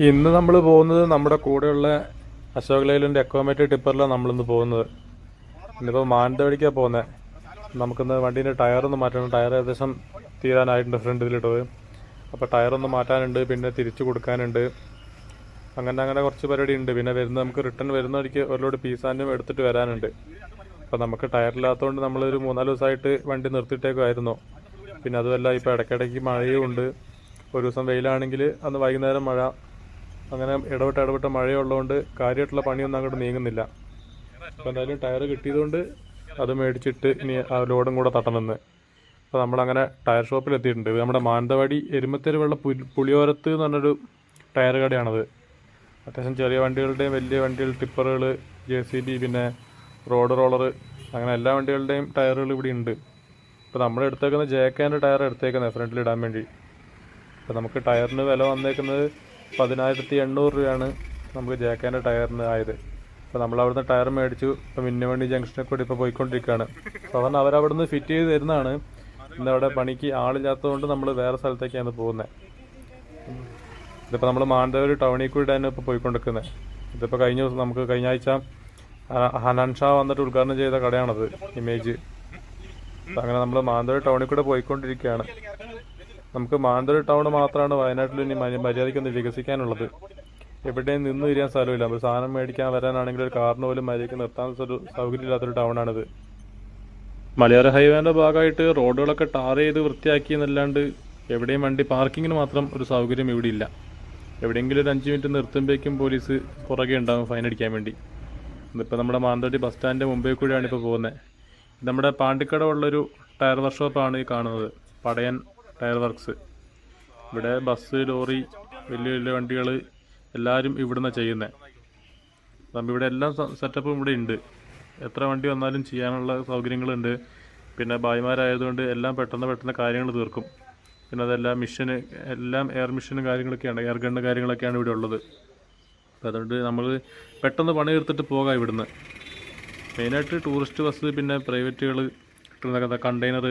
ഇന്ന് നമ്മൾ പോകുന്നത് നമ്മുടെ കൂടെയുള്ള അശോക് ലൈലൻഡ് എക്കോമേറ്റ് ടിപ്പറിലാണ് നമ്മളിന്ന് പോകുന്നത്. ഇന്നിപ്പോൾ മാനന്തവാടിക്കാണ് പോകുന്നത്. നമുക്കിന്ന് വണ്ടീൻ്റെ ടയറൊന്ന് മാറ്റണം. ടയർ ഏകദേശം തീരാനായിട്ടുണ്ട് ഫ്രണ്ട് ഇതിലിട്ടത്. അപ്പോൾ ടയറൊന്ന് മാറ്റാനുണ്ട്, പിന്നെ തിരിച്ചു കൊടുക്കാനുണ്ട്. അങ്ങനെ കുറച്ച് പരിപാടി ഉണ്ട്. പിന്നെ നമുക്ക് റിട്ടേൺ വരുന്ന വഴിക്ക് ഒരു ലോഡ് പീസാനും എടുത്തിട്ട് വരാനുണ്ട്. അപ്പോൾ നമുക്ക് ടയറില്ലാത്തതുകൊണ്ട് നമ്മളൊരു 3-4 ദിവസമായിട്ട് വണ്ടി നിർത്തിയിട്ടേക്കുമായിരുന്നു. പിന്നെ അതുമല്ല, ഇപ്പോൾ ഇടയ്ക്കിടയ്ക്ക് മഴയും ഉണ്ട്. ഒരു ദിവസം വെയിലാണെങ്കിൽ അന്ന് വൈകുന്നേരം മഴ, അങ്ങനെ ഇടവിട്ട് മഴയുള്ളതുകൊണ്ട് കാര്യമായിട്ടുള്ള പണിയൊന്നും അങ്ങോട്ട് നീങ്ങുന്നില്ല. അപ്പോൾ എന്തായാലും ടയർ കിട്ടിയതുകൊണ്ട് അത് മേടിച്ചിട്ട് ഇനി ആ ലോഡും കൂടെ തട്ടണമെന്ന്. അപ്പോൾ നമ്മളങ്ങനെ ടയർ ഷോപ്പിൽ എത്തിയിട്ടുണ്ട്. നമ്മുടെ മാനന്തവാടി എരുമത്തേരുവുള്ള പുളിയോരത്ത് എന്ന് പറഞ്ഞൊരു ടയർ കടയാണത്. അത്യാവശ്യം ചെറിയ വണ്ടികളുടെയും വലിയ വണ്ടികൾ, ടിപ്പറുകൾ, JCB, പിന്നെ റോഡ് റോളർ, അങ്ങനെ എല്ലാ വണ്ടികളുടെയും ടയറുകൾ ഇവിടെ ഉണ്ട്. ഇപ്പോൾ നമ്മൾ എടുത്തേക്കുന്നത് JKൻ്റെ ടയർ എടുത്തേക്കുന്നത് ഫ്രണ്ടിലിടാൻ വേണ്ടി. അപ്പോൾ നമുക്ക് ടയറിന് വില വന്നേക്കുന്നത് 10,800 രൂപയാണ് നമുക്ക് JKൻ്റെ ടയറിന് ആയത്. അപ്പോൾ നമ്മൾ അവിടുന്ന് ടയർ മേടിച്ചു. ഇപ്പോൾ മിന്നവണ്ടി ജംഗ്ഷനിൽ കൂടി ഇപ്പോൾ പോയിക്കൊണ്ടിരിക്കുകയാണ്. സാധാരണ അവരവിടുന്ന് ഫിറ്റ് ചെയ്ത് തരുന്നതാണ്. ഇന്ന് അവിടെ പണിക്ക് ആളില്ലാത്തതുകൊണ്ട് നമ്മൾ വേറെ സ്ഥലത്തേക്കാണ് പോകുന്നത്. ഇതിപ്പോൾ നമ്മൾ മാനന്തവാടി ടൗണിൽ കൂടിയാണ് ഇപ്പോൾ പോയിക്കൊണ്ടിരിക്കുന്നത്. ഇതിപ്പോൾ കഴിഞ്ഞ ആഴ്ച ഹനാൻ ഷാ വന്നിട്ട് ഉദ്ഘാടനം ചെയ്ത കടയാണത്, ഇമേജ്. അങ്ങനെ നമ്മൾ മാനന്തവാടി ടൗണിൽ കൂടെ പോയിക്കൊണ്ടിരിക്കുകയാണ്. നമുക്ക് മാനന്തവാടി ടൗൺ മാത്രമാണ് വയനാട്ടിൽ ഇനി മര്യാദയ്ക്കൊന്ന് വികസിക്കാനുള്ളത്. എവിടെയും നിന്ന് തിരിയാൻ സ്ഥലമില്ല. അപ്പോൾ സാധനം മേടിക്കാൻ വരാനാണെങ്കിൽ ഒരു കാറിന് പോലും മര്യാദയ്ക്ക് നിർത്താൻ ഒരു സൗകര്യമില്ലാത്തൊരു ടൗണാണിത്. മലയോര ഹൈവേൻ്റെ ഭാഗമായിട്ട് റോഡുകളൊക്കെ ടാർ ചെയ്ത് വൃത്തിയാക്കി എന്നല്ലാണ്ട് എവിടെയും വണ്ടി പാർക്കിങ്ങിന് മാത്രം ഒരു സൗകര്യം ഇവിടെ ഇല്ല. എവിടെയെങ്കിലും ഒരു 5 മിനിറ്റ് നിർത്തുമ്പോഴേക്കും പോലീസ് പുറകെ ഉണ്ടാകും ഫൈൻ അടിക്കാൻ വേണ്ടി. ഇതിപ്പോൾ നമ്മുടെ മാനന്തവാടി ബസ് സ്റ്റാൻഡിൻ്റെ മുമ്പിൽ കൂടിയാണ് ഇപ്പോൾ പോകുന്നത്. നമ്മുടെ പാണ്ടിക്കട ഉള്ളൊരു ടയർ വർക്ക്ഷോപ്പാണ് ഈ കാണുന്നത്, പടയൻ ടയർ വർക്ക്സ്. ഇവിടെ ബസ്, ലോറി, വലിയ വണ്ടികൾ എല്ലാവരും ഇവിടുന്ന് ചെയ്യുന്നത്. അപ്പം ഇവിടെ എല്ലാ സെറ്റപ്പും ഇവിടെ ഉണ്ട്. എത്ര വണ്ടി വന്നാലും ചെയ്യാനുള്ള സൗകര്യങ്ങളുണ്ട്. പിന്നെ ഭായിമാരായതുകൊണ്ട് എല്ലാം പെട്ടെന്ന് കാര്യങ്ങൾ തീർക്കും. പിന്നെ അതെല്ലാം എല്ലാം എയർ മിഷനും കാര്യങ്ങളൊക്കെയാണ്, എയർ ഗണ്ണ് കാര്യങ്ങളൊക്കെയാണ് ഇവിടെ ഉള്ളത്. അപ്പോൾ അതുകൊണ്ട് നമ്മൾ പെട്ടെന്ന് പണി തീർത്തിട്ട് പോകാം ഇവിടുന്ന്. മെയിനായിട്ട് ടൂറിസ്റ്റ് ബസ്, പിന്നെ പ്രൈവറ്റുകൾ, കണ്ടെയ്നർ,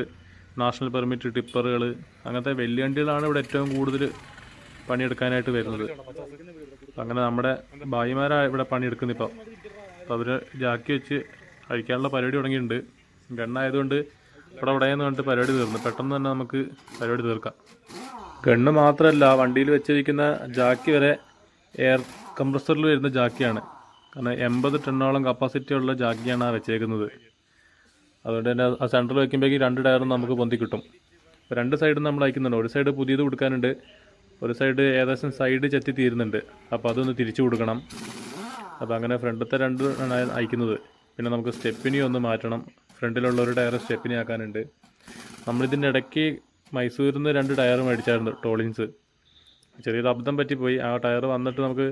നാഷണൽ പെർമിറ്റ് ടിപ്പറുകൾ, അങ്ങനത്തെ വലിയ വണ്ടികളാണ് ഇവിടെ ഏറ്റവും കൂടുതൽ പണിയെടുക്കാനായിട്ട് വരുന്നത്. അങ്ങനെ നമ്മുടെ ഭായിമാരാണ് ഇവിടെ പണിയെടുക്കുന്നത് ഇപ്പോൾ. അപ്പോൾ അവർ ജാക്കി വെച്ച് അഴിക്കാനുള്ള പരിപാടി തുടങ്ങിയിട്ടുണ്ട്. ഗണ്ണായതുകൊണ്ട് ഇവിടെ എന്ന് പറഞ്ഞിട്ട് പരിപാടി തീർന്നു. പെട്ടെന്ന് തന്നെ നമുക്ക് പരിപാടി തീർക്കാം. ഗണ്ണ് മാത്രമല്ല, വണ്ടിയിൽ വെച്ചിരിക്കുന്ന ജാക്കി വരെ എയർ കംപ്രസറിൽ വരുന്ന ജാക്കിയാണ്. കാരണം 80 ടണ്ണോളം കപ്പാസിറ്റി ഉള്ള ജാക്കിയാണ് വെച്ചേക്കുന്നത്. അതുകൊണ്ട് തന്നെ ആ സെൻറ്ററിൽ വയ്ക്കുമ്പോഴേക്കും 2 ടയറും നമുക്ക് പൊന്തി കിട്ടും. അപ്പോൾ 2 സൈഡും നമ്മൾ അയക്കുന്നുണ്ട്. ഒരു സൈഡ് പുതിയത് കൊടുക്കാനുണ്ട്, ഒരു സൈഡ് ഏകദേശം സൈഡ് ചെത്തി തീരുന്നുണ്ട്. അപ്പോൾ അതൊന്ന് തിരിച്ചു കൊടുക്കണം. അപ്പോൾ അങ്ങനെ ഫ്രണ്ടത്തെ 2 ആണ് അയക്കുന്നത്. പിന്നെ നമുക്ക് സ്റ്റെപ്പിനി ഒന്ന് മാറ്റണം. ഫ്രണ്ടിലുള്ള ഒരു ടയർ സ്റ്റെപ്പിനി ആക്കാനുണ്ട്. നമ്മളിതിൻ്റെ ഇടയ്ക്ക് മൈസൂരിൽ നിന്ന് 2 ടയർ മേടിച്ചായിരുന്നു, ടോളിൻസ്. ചെറിയൊരു അബദ്ധം പറ്റിപ്പോയി. ആ ടയർ വന്നിട്ട്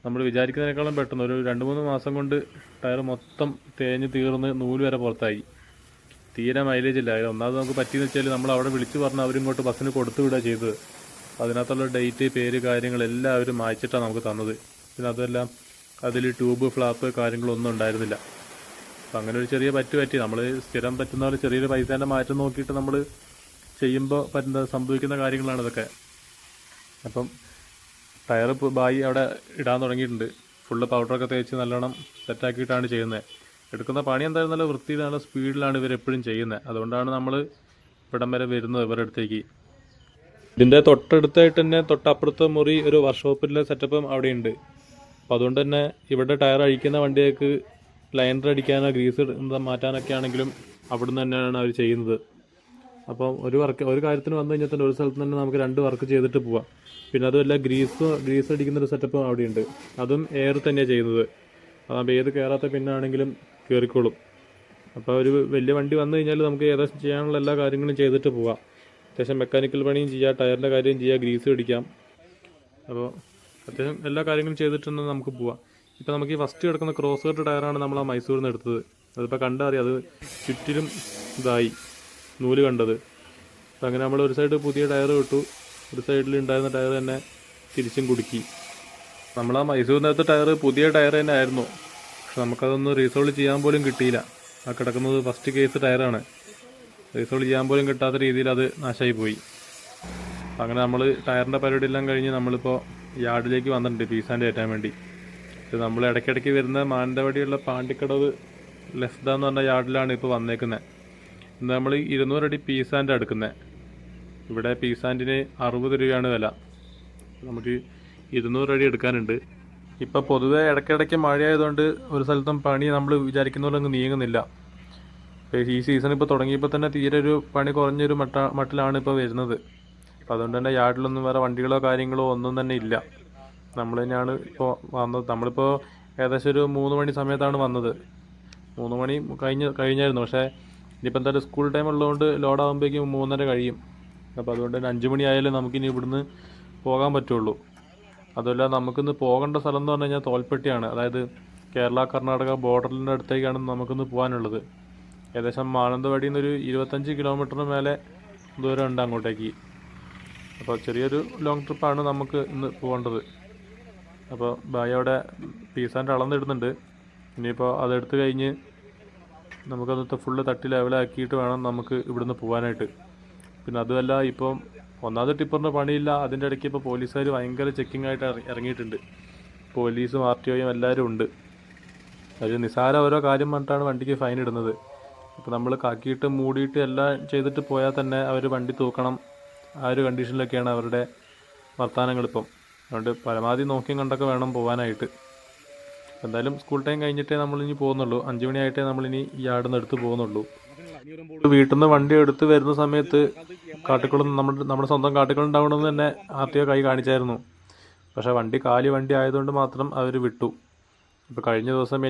നമ്മൾ വിചാരിക്കുന്നതിനേക്കാളും പെട്ടെന്ന് ഒരു 2-3 മാസം കൊണ്ട് ടയർ മൊത്തം തേഞ്ഞ് തീർന്ന് നൂല് വരെ പുറത്തായി. തീരെ മൈലേജ് ഇല്ല. ഒന്നാമത് നമുക്ക് പറ്റിയെന്ന് വെച്ചാൽ നമ്മൾ അവിടെ വിളിച്ച് പറഞ്ഞാൽ അവരിങ്ങോട്ട് ബസ്സിന് കൊടുത്തു വിടുക ചെയ്തത്. അതിനകത്തുള്ള ഡേറ്റ്, പേര്, കാര്യങ്ങളെല്ലാം അവർ മായ്ച്ചിട്ടാണ് നമുക്ക് തന്നത്. പിന്നെ അതെല്ലാം അതിൽ ട്യൂബ്, ഫ്ലാപ്പ് കാര്യങ്ങളൊന്നും ഉണ്ടായിരുന്നില്ല. അപ്പം അങ്ങനെ ഒരു ചെറിയ പറ്റി. നമ്മൾ സ്ഥിരം പറ്റുന്ന പോലെ ചെറിയൊരു പൈസേൻ്റെ മാറ്റം നോക്കിയിട്ട് നമ്മൾ ചെയ്യുമ്പോൾ സംഭവിക്കുന്ന കാര്യങ്ങളാണ് ഇതൊക്കെ. അപ്പം ടയർ ബായി അവിടെ ഇടാൻ തുടങ്ങിയിട്ടുണ്ട്. ഫുള്ള് പൗഡറൊക്കെ തേച്ച് നല്ലോണം സെറ്റാക്കിയിട്ടാണ് ചെയ്യുന്നത്. എടുക്കുന്ന പണി എന്തായാലും നല്ല വൃത്തിയിൽ, നല്ല സ്പീഡിലാണ് ഇവരെപ്പോഴും ചെയ്യുന്നത്. അതുകൊണ്ടാണ് നമ്മൾ ഇവിടം വരെ വരുന്നത് ഇവരുടെ അടുത്തേക്ക്. ഇതിൻ്റെ തൊട്ടടുത്തായിട്ട് തന്നെ തൊട്ടപ്പുറത്തെ മുറി ഒരു വർക്ക്ഷോപ്പിലെ സെറ്റപ്പും അവിടെയുണ്ട്. അപ്പോൾ അതുകൊണ്ട് തന്നെ ഇവിടെ ടയർ അഴിക്കുന്ന വണ്ടികൾക്ക് ലൈനർ അടിക്കാനോ ഗ്രീസ് മാറ്റാനൊക്കെ ആണെങ്കിലും അവിടുന്ന് തന്നെയാണ് അവർ ചെയ്യുന്നത്. അപ്പോൾ ഒരു കാര്യത്തിന് വന്നു കഴിഞ്ഞാൽ തന്നെ ഒരു സ്ഥലത്ത് തന്നെ നമുക്ക് 2 വർക്ക് ചെയ്തിട്ട് പോവാം. പിന്നെ അതുമല്ല, ഗ്രീസ് അടിക്കുന്നൊരു സെറ്റപ്പും അവിടെയുണ്ട്. അതും എയർ തന്നെയാണ് ചെയ്യുന്നത്. അതാകുമ്പോൾ ഏത് കയറാത്ത പിന്നാണെങ്കിലും കയറിക്കോളും. അപ്പോൾ ഒരു വലിയ വണ്ടി വന്നു കഴിഞ്ഞാൽ നമുക്ക് ഏകദേശം ചെയ്യാനുള്ള എല്ലാ കാര്യങ്ങളും ചെയ്തിട്ട് പോവാം. അത്യാവശ്യം മെക്കാനിക്കൽ പണിയും ചെയ്യാം, ടയറിൻ്റെ കാര്യം ചെയ്യാം, ഗ്രീസ് അടിക്കാം. അപ്പോൾ അത്യാവശ്യം എല്ലാ കാര്യങ്ങളും ചെയ്തിട്ടുണ്ടെങ്കിൽ നമുക്ക് പോവാം. ഇപ്പോൾ നമുക്ക് ഈ ഫസ്റ്റ് കിടക്കുന്ന ക്രോസ് കട്ട് ടയറാണ് നമ്മൾ ആ മൈസൂരിൽ നിന്ന് എടുത്തത്. അതിപ്പോൾ കണ്ടറിയാം, അത് ചുറ്റിലും ഇതായി നൂല് കണ്ടത്. അപ്പം അങ്ങനെ നമ്മൾ ഒരു സൈഡ് പുതിയ ടയർ ഇട്ടു, ഒരു സൈഡിൽ ഉണ്ടായിരുന്ന ടയർ തന്നെ തിരിച്ചും കുടുക്കി. നമ്മൾ ആ മൈസൂരിനകത്ത് ടയർ പുതിയ ടയർ തന്നെ ആയിരുന്നു. പക്ഷെ നമുക്കതൊന്ന് റീസോൾവ് ചെയ്യാൻ പോലും കിട്ടിയില്ല. ആ കിടക്കുന്നത് ഫസ്റ്റ് കേസ് ടയറാണ്. റീസോൾവ് ചെയ്യാൻ പോലും കിട്ടാത്ത രീതിയിൽ അത് നാശമായി പോയി. അങ്ങനെ നമ്മൾ ടയറിൻ്റെ പരിപാടി എല്ലാം കഴിഞ്ഞ് നമ്മളിപ്പോൾ യാർഡിലേക്ക് വന്നിട്ടുണ്ട് പീസാൻ്റെ കയറ്റാൻ വേണ്ടി. ഇത് നമ്മൾ ഇടയ്ക്കിടയ്ക്ക് വരുന്ന മാനന്തവാടിയുള്ള പാണ്ടിക്കടവ് ലെഫ്ത എന്ന് പറഞ്ഞ യാർഡിലാണ് ഇപ്പോൾ വന്നേക്കുന്നത്. ഇന്ന് നമ്മൾ 200 അടി പീസാൻ്റെ എടുക്കുന്നത്. ഇവിടെ പീസാൻറ്റിന് 60 രൂപയാണ് വില. നമുക്ക് 200 അടി എടുക്കാനുണ്ട്. ഇപ്പോൾ പൊതുവെ ഇടയ്ക്കിടയ്ക്ക് മഴയായതുകൊണ്ട് ഒരു സ്ഥലത്തും പണി നമ്മൾ വിചാരിക്കുന്ന പോലെ അങ്ങ് നീങ്ങുന്നില്ല. ഈ സീസൺ ഇപ്പോൾ തുടങ്ങിയപ്പോൾ തന്നെ തീരെ ഒരു പണി കുറഞ്ഞൊരു മട്ടിലാണ് ഇപ്പോൾ വരുന്നത്. അപ്പോൾ അതുകൊണ്ട് തന്നെ യാർഡിലൊന്നും വേറെ വണ്ടികളോ കാര്യങ്ങളോ ഒന്നും തന്നെ ഇല്ല. നമ്മൾ തന്നെയാണ് ഇപ്പോൾ വന്നത്. നമ്മളിപ്പോൾ ഏകദേശം ഒരു 3 മണി സമയത്താണ് വന്നത്. 3 മണി കഴിഞ്ഞായിരുന്നു. പക്ഷേ ഇനിയിപ്പോൾ എന്തായാലും സ്കൂൾ ടൈം ഉള്ളതുകൊണ്ട് ലോഡാകുമ്പോഴേക്കും 3:30 കഴിയും. അപ്പോൾ അതുകൊണ്ട് തന്നെ 5 മണി ആയാലും നമുക്കിനി ഇവിടുന്ന് പോകാൻ പറ്റുള്ളൂ. അതുമല്ല നമുക്കിന്ന് പോകേണ്ട സ്ഥലം എന്ന് പറഞ്ഞു കഴിഞ്ഞാൽ തോൽപ്പെട്ടിയാണ്. അതായത് കേരള കർണാടക ബോർഡറിൻ്റെ അടുത്തേക്കാണ് നമുക്കിന്ന് പോകാനുള്ളത്. ഏകദേശം മാനന്തവാടിയിൽ നിന്നൊരു 25 കിലോമീറ്ററിന് മേലെ ദൂരം ഉണ്ട് അങ്ങോട്ടേക്ക്. അപ്പോൾ ചെറിയൊരു ലോങ് ട്രിപ്പാണ് നമുക്ക് ഇന്ന് പോകേണ്ടത്. അപ്പോൾ ബായ് അവിടെ പീസാൻ്റെ അളന്നിടുന്നുണ്ട്. ഇനിയിപ്പോൾ അതെടുത്ത് കഴിഞ്ഞ് നമുക്കത് ഫുള്ള് തട്ടി ലെവലാക്കിയിട്ട് വേണം നമുക്ക് ഇവിടുന്ന് പോകാനായിട്ട്. പിന്നെ അതുമല്ല ഇപ്പം ഒന്നാമത് ടിപ്പറിൻ്റെ പണിയില്ല. അതിൻ്റെ ഇടയ്ക്ക് ഇപ്പോൾ പോലീസുകാർ ഭയങ്കര ചെക്കിംഗ് ആയിട്ട് ഇറങ്ങിയിട്ടുണ്ട്. പോലീസും RTOയും എല്ലാവരും ഉണ്ട്. ഒരു നിസ്സാര ഓരോ കാര്യം പറഞ്ഞിട്ടാണ് വണ്ടിക്ക് ഫൈൻ ഇടുന്നത്. ഇപ്പോൾ നമ്മൾ കാക്കിയിട്ട് മൂടിയിട്ട് എല്ലാം ചെയ്തിട്ട് പോയാൽ തന്നെ അവർ വണ്ടി തൂക്കണം. ആ ഒരു കണ്ടീഷനിലൊക്കെയാണ് അവരുടെ വർത്തമാനങ്ങളിപ്പം. അതുകൊണ്ട് പരമാവധി നോക്കിയും കണ്ടൊക്കെ വേണം പോകാനായിട്ട്. എന്തായാലും സ്കൂൾ ടൈം കഴിഞ്ഞിട്ടേ നമ്മളിനി പോകുന്നുള്ളൂ. 5 മണിയായിട്ടേ നമ്മളിനി ഈ യാർഡിൽ എടുത്ത് പോകുന്നുള്ളൂ. വീട്ടിൽ നിന്ന് വണ്ടി എടുത്ത് വരുന്ന സമയത്ത് കാട്ടിക്കുളം നമ്മുടെ സ്വന്തം കാട്ടിക്കുളം ഉണ്ടാവണമെന്ന് തന്നെ RTO കൈ കാണിച്ചായിരുന്നു. പക്ഷേ വണ്ടി ആയതുകൊണ്ട് മാത്രം അവർ വിട്ടു. ഇപ്പോൾ കഴിഞ്ഞ ദിവസം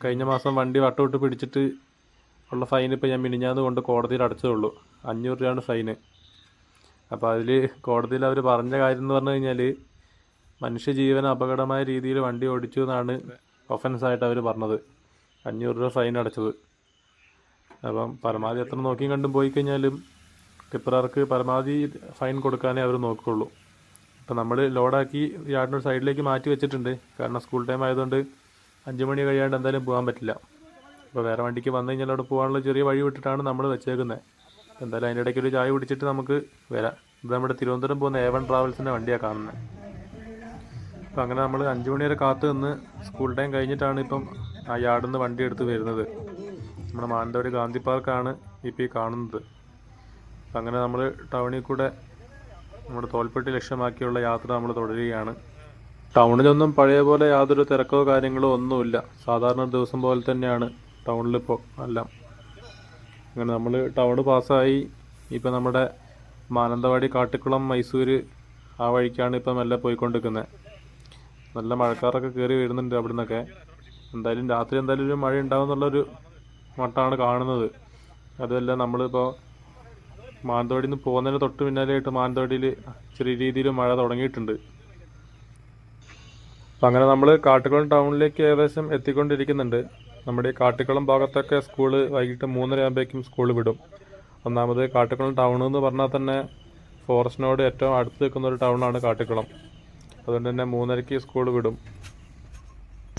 കഴിഞ്ഞ മാസം വണ്ടി വട്ടമിട്ട് പിടിച്ചിട്ട് ഉള്ള ഫൈൻ ഇപ്പോൾ ഞാൻ മിനിഞ്ഞാന്ന് കൊണ്ട് കോടതിയിൽ അടച്ചതേ ഉള്ളൂ. 500 രൂപയാണ് ഫൈന്. അപ്പോൾ അതിൽ കോടതിയിൽ അവർ പറഞ്ഞ കാര്യം എന്ന് പറഞ്ഞു കഴിഞ്ഞാൽ മനുഷ്യജീവന് അപകടമായ രീതിയിൽ വണ്ടി ഓടിച്ചു എന്നാണ് ഒഫൻസായിട്ട് അവർ പറഞ്ഞത്. 500 രൂപ ഫൈൻ അടച്ചത്. അപ്പം പരമാവധി എത്ര നോക്കിയും കണ്ടും പോയി കഴിഞ്ഞാലും ടിപ്പറാർക്ക് പരമാവധി ഫൈൻ കൊടുക്കാനേ അവർ നോക്കുകയുള്ളൂ. അപ്പോൾ നമ്മൾ ലോഡാക്കി യാർഡിൻ്റെ സൈഡിലേക്ക് മാറ്റി വെച്ചിട്ടുണ്ട്. കാരണം സ്കൂൾ ടൈം ആയതുകൊണ്ട് 5 മണി കഴിയാണ്ട് എന്തായാലും പോകാൻ പറ്റില്ല. അപ്പോൾ വേറെ വണ്ടിക്ക് വന്നു കഴിഞ്ഞാൽ അവിടെ പോകാനുള്ള ചെറിയ വഴി വിട്ടിട്ടാണ് നമ്മൾ വെച്ചേക്കുന്നത്. എന്തായാലും അതിൻ്റെ ഇടയ്ക്ക് ഒരു ചായ കുടിച്ചിട്ട് നമുക്ക് വരാം. ഇത് നമ്മുടെ തിരുവനന്തപുരം പോകുന്ന A1 ട്രാവൽസിൻ്റെ വണ്ടിയാണ് കാണുന്നത്. അപ്പോൾ അങ്ങനെ നമ്മൾ 5 മണി വരെ കാത്തു നിന്ന് സ്കൂൾ ടൈം കഴിഞ്ഞിട്ടാണ് ഇപ്പം ആ യാർഡിൽ നിന്ന് വണ്ടി എടുത്ത് വരുന്നത്. നമ്മുടെ മാനന്തവാടി ഗാന്ധി പാർക്കാണ് ഇപ്പോൾ ഈ കാണുന്നത്. അപ്പം അങ്ങനെ നമ്മൾ ടൗണിൽ കൂടെ നമ്മുടെ തോൽപ്പെട്ടി ലക്ഷ്യമാക്കിയുള്ള യാത്ര നമ്മൾ തുടരുകയാണ്. ടൗണിലൊന്നും പഴയ പോലെ യാതൊരു തിരക്കോ കാര്യങ്ങളോ ഒന്നുമില്ല. സാധാരണ ദിവസം പോലെ തന്നെയാണ് ടൗണിലിപ്പോൾ എല്ലാം. അങ്ങനെ നമ്മൾ ടൗൺ പാസ്സായി ഇപ്പം നമ്മുടെ മാനന്തവാടി കാട്ടിക്കുളം മൈസൂർ ആ വഴിക്കാണ് ഇപ്പം മെല്ലെ പോയിക്കൊണ്ടിരിക്കുന്നത്. നല്ല മഴക്കാറൊക്കെ കയറി വരുന്നുണ്ട് അവിടെ നിന്നൊക്കെ. എന്തായാലും രാത്രി എന്തായാലും ഒരു മഴ ഉണ്ടാവും എന്നുള്ളൊരു മട്ടാണ് കാണുന്നത്. അതുമല്ല നമ്മളിപ്പോൾ മാനന്തവാടിയിൽ നിന്ന് പോകുന്നതിന് തൊട്ട് പിന്നാലെയായിട്ട് മാനന്തവാടിയിൽ ചെറിയ രീതിയിൽ മഴ തുടങ്ങിയിട്ടുണ്ട്. അപ്പം അങ്ങനെ നമ്മൾ കാട്ടിക്കുളം ടൗണിലേക്ക് ഏകദേശം എത്തിക്കൊണ്ടിരിക്കുന്നുണ്ട്. നമ്മുടെ ഈ കാട്ടിക്കുളം ഭാഗത്തൊക്കെ സ്കൂള് വൈകിട്ട് 3:30 ആകുമ്പോഴേക്കും സ്കൂൾ വിടും. ഒന്നാമത് കാട്ടിക്കുളം ടൗൺ എന്ന് പറഞ്ഞാൽ തന്നെ ഫോറസ്റ്റിനോട് ഏറ്റവും അടുത്ത് നിൽക്കുന്ന ഒരു ടൗണാണ് കാട്ടിക്കുളം. അതുകൊണ്ട് തന്നെ 3:30-ക്ക് സ്കൂൾ വിടും.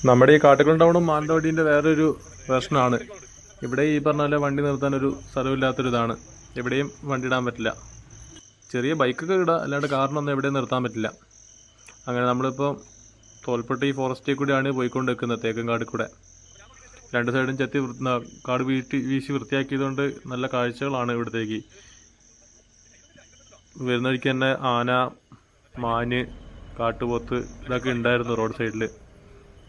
നമ്മുടെ ഈ കാട്ടിക്കുളം ടൗണും മാനന്തവാടീൻ്റെ വേറൊരു വേർഷനാണ്. ഇവിടെ ഈ പറഞ്ഞ പോലെ വണ്ടി നിർത്താനൊരു സ്ഥലമില്ലാത്തൊരിതാണ്. എവിടെയും വണ്ടി ഇടാൻ പറ്റില്ല. ചെറിയ ബൈക്കൊക്കെ ഇടാം, അല്ലാണ്ട് കാറിനൊന്നും എവിടെയും നിർത്താൻ പറ്റില്ല. അങ്ങനെ നമ്മളിപ്പോൾ തോൽപ്പെട്ടി ഫോറസ്റ്റിൽ കൂടിയാണ് പോയിക്കൊണ്ട് നിൽക്കുന്നത്. തേക്കൻകാട് കൂടെ 2 സൈഡും ചെത്തി കാട് വീശി വൃത്തിയാക്കിയതുകൊണ്ട് നല്ല കാഴ്ചകളാണ് ഇവിടത്തേക്ക്. വരുന്ന വഴിക്ക് തന്നെ ആന, മാന്, കാട്ടുപോത്ത് ഇതൊക്കെ ഉണ്ടായിരുന്നു റോഡ് സൈഡിൽ.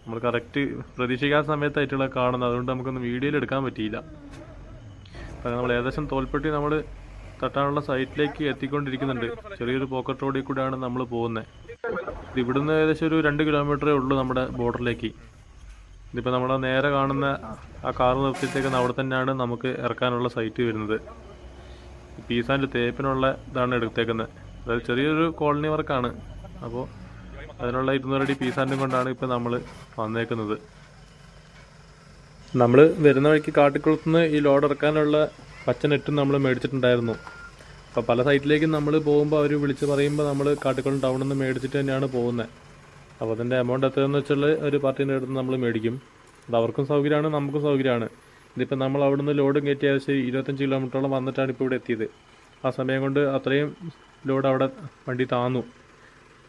നമ്മൾ കറക്റ്റ് പ്രതീക്ഷിക്കാത്ത സമയത്തായിട്ടുള്ള കാണുന്നത്. അതുകൊണ്ട് നമുക്കൊന്നും വീഡിയോയിൽ എടുക്കാൻ പറ്റിയില്ല. അപ്പം നമ്മൾ ഏകദേശം തോൽപ്പെട്ടി നമ്മൾ തട്ടാനുള്ള സൈറ്റിലേക്ക് എത്തിക്കൊണ്ടിരിക്കുന്നുണ്ട്. ചെറിയൊരു പോക്കറ്റ് റോഡിൽ കൂടെയാണ് നമ്മൾ പോകുന്നത്. ഇവിടുന്ന് ഏകദേശം ഒരു 2 കിലോമീറ്ററേ ഉള്ളൂ നമ്മുടെ ബോർഡറിലേക്ക്. ഇതിപ്പോൾ നമ്മുടെ നേരെ കാണുന്ന ആ കാർ നിർത്തിയിട്ടേക്കുന്ന അവിടെ തന്നെയാണ് നമുക്ക് ഇറക്കാനുള്ള സൈറ്റ് വരുന്നത്. പീസാൻ്റെ തേപ്പിനുള്ള ഇതാണ് എടുത്തേക്കുന്നത്. അതായത് ചെറിയൊരു കോളനി വർക്കാണ്. അപ്പോൾ അതിനുള്ള 200 അടി പീസാൻറ്റും കൊണ്ടാണ് ഇപ്പോൾ നമ്മൾ വന്നേക്കുന്നത്. നമ്മൾ വരുന്ന വഴിക്ക് കാട്ടിക്കുളത്തുനിന്ന് ഈ ലോഡ് ഇറക്കാനുള്ള പച്ച നെറ്റും നമ്മൾ മേടിച്ചിട്ടുണ്ടായിരുന്നു. അപ്പോൾ പല സൈറ്റിലേക്കും നമ്മൾ പോകുമ്പോൾ അവർ വിളിച്ച് പറയുമ്പോൾ നമ്മൾ കാട്ടിക്കുളം ടൗണിൽ നിന്ന് മേടിച്ചിട്ട് തന്നെയാണ് പോകുന്നത്. അപ്പോൾ അതിൻ്റെ എമൗണ്ട് എത്രയെന്ന് വെച്ചുള്ള ഒരു പാർട്ടീൻ്റെ അടുത്ത് നമ്മൾ മേടിക്കും. അത് അവർക്കും സൗകര്യമാണ്, നമുക്കും സൗകര്യമാണ്. ഇതിപ്പോൾ നമ്മൾ അവിടെ നിന്ന് ലോഡും കയറ്റി ഏകദേശം 25 കിലോമീറ്ററോളം വന്നിട്ടാണ് ഇപ്പോൾ ഇവിടെ എത്തിയത്. ആ സമയം കൊണ്ട് അത്രയും ലോഡ് അവിടെ വണ്ടി താന്നു.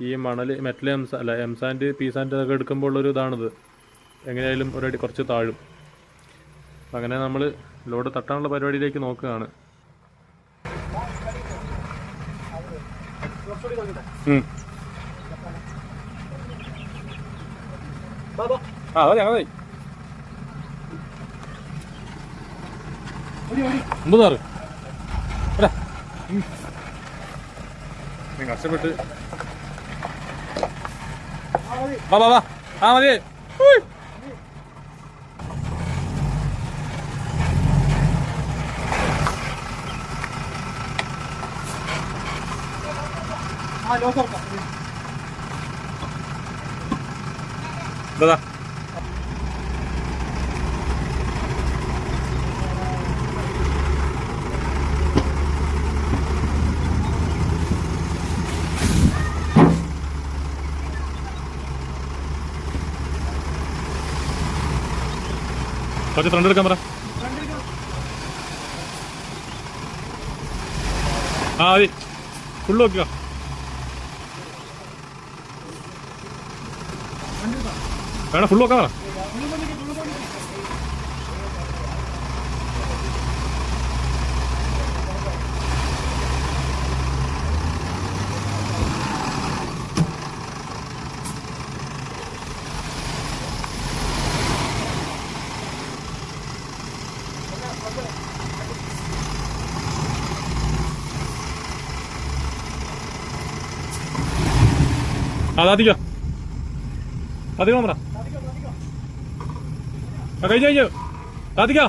ഈ മണൽ metal M sand P sand ഒക്കെ എടുക്കുമ്പോൾ ഉള്ളൊരു ഇതാണിത്. എങ്ങനെയായാലും ഒരടി കുറച്ച് താഴും. അങ്ങനെ നമ്മൾ ലോഡ് തട്ടാനുള്ള പരിപാടിയിലേക്ക് നോക്കുകയാണ്. അതെ ഞങ്ങളായി 9 കഷ്ടപ്പെട്ട് വാ വാ വാ. ആ മതി. ദാ കുറച്ച് ഫ്രണ്ട് എടുക്കാൻ പറ. ആ മതി. ഫുള്ള് നോക്കുക. വേണം ഫുള്ള് നോക്കാൻ പറ. അതാതിക്കോ അധികം പറ. കഴിഞ്ഞു താത്തിക്കോ.